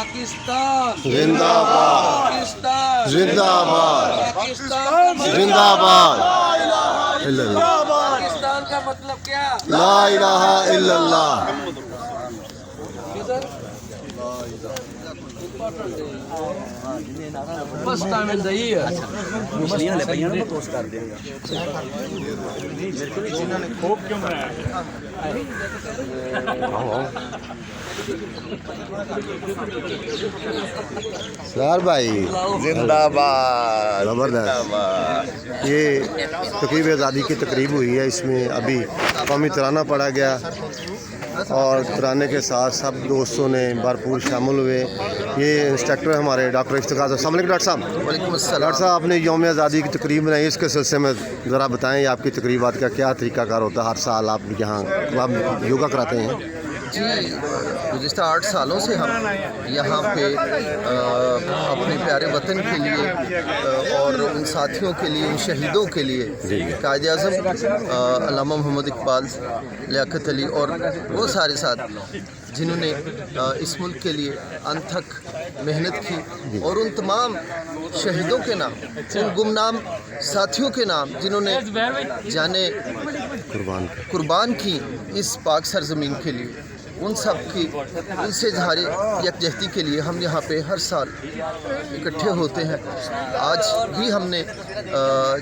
पाकिस्तान जिंदाबाद पाकिस्तान जिंदाबाद पाकिस्तान जिंदाबाद पाकिस्तान का मतलब क्या? ला इलाहा इल्लल्लाह बस टाइम सही है। ਮਛਲੀਆਂ ਲੈ ਪਈਆਂ ਨਾ ਮੈਂ ਪੋਸਟ ਕਰ ਦਿਆਂਗਾ सर भाई जिंदाबाद ज़बरदस्त। ये तकरीब आज़ादी की तकरीब हुई है, इसमें अभी कौमी तराना पढ़ा गया और तराने के साथ सब दोस्तों ने भरपूर शामिल हुए। ये इंस्ट्रक्टर हमारे डॉक्टर इफ्तिखार साहब। अस्सलाम वालेकुम डॉक्टर साहब। डॉक्टर साहब, आपने यौम आज़ादी की तकरीब बनाई, इसके सिलसिले में ज़रा बताएं आपकी तकरीबात का क्या तरीक़ाकार होता है? हर साल आप यहाँ आप योगा कराते हैं? जी, गुज़िश्ता 8 सालों से हम यहाँ पे अपने प्यारे वतन के लिए और उन साथियों के लिए, उन शहीदों के लिए कायद आज़म अल्लामा मोहम्मद इकबाल, लियाकत अली और वो सारे साथ जिन्होंने इस मुल्क के लिए अनथक मेहनत की, और उन तमाम शहीदों के नाम, उन गुमनाम साथियों के नाम जिन्होंने जाने कुर्बान की इस पाक सरजमीन के लिए, उन सब की उनसे इज़हार यकजहती के लिए हम यहाँ पे हर साल इकट्ठे होते हैं। आज भी हमने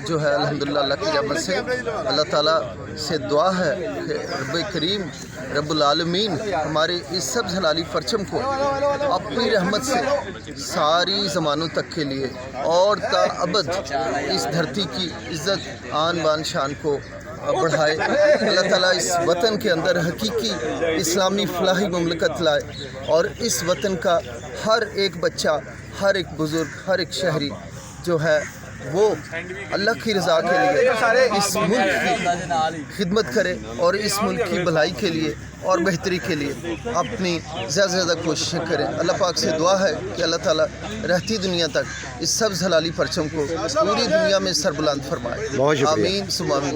जो है अल्हम्दुलिल्लाह अल्लाह की रहमत से, अल्लाह ताला से दुआ है कि रब्बे करीम रब्बुल आलमीन हमारे इस सब जलाली परचम को अपनी रहमत से सारी ज़मानों तक के लिए और ताअबद इस धरती की इज़्ज़त आन बान शान को बढ़ाए। अल्लाह ताला इस वतन के अंदर हकीकी इस्लामी फलाही मुमलकत लाए और इस वतन का हर एक बच्चा, हर एक बुज़ुर्ग, हर एक शहरी जो है वो अल्लाह की रज़ा के लिए इस मुल्क की खिदमत करे और इस मुल्क की भलाई के लिए और बेहतरी के लिए अपनी ज़्यादा से ज़्यादा कोशिशें करें। अल्लाह पाक से दुआ है कि अल्लाह ताला रहती दुनिया तक इस सब जलाली परचम को पूरी दुनिया में सरबुलंद फरमाए। बहुत शुक्रिया। आमीन सुमा आमीन।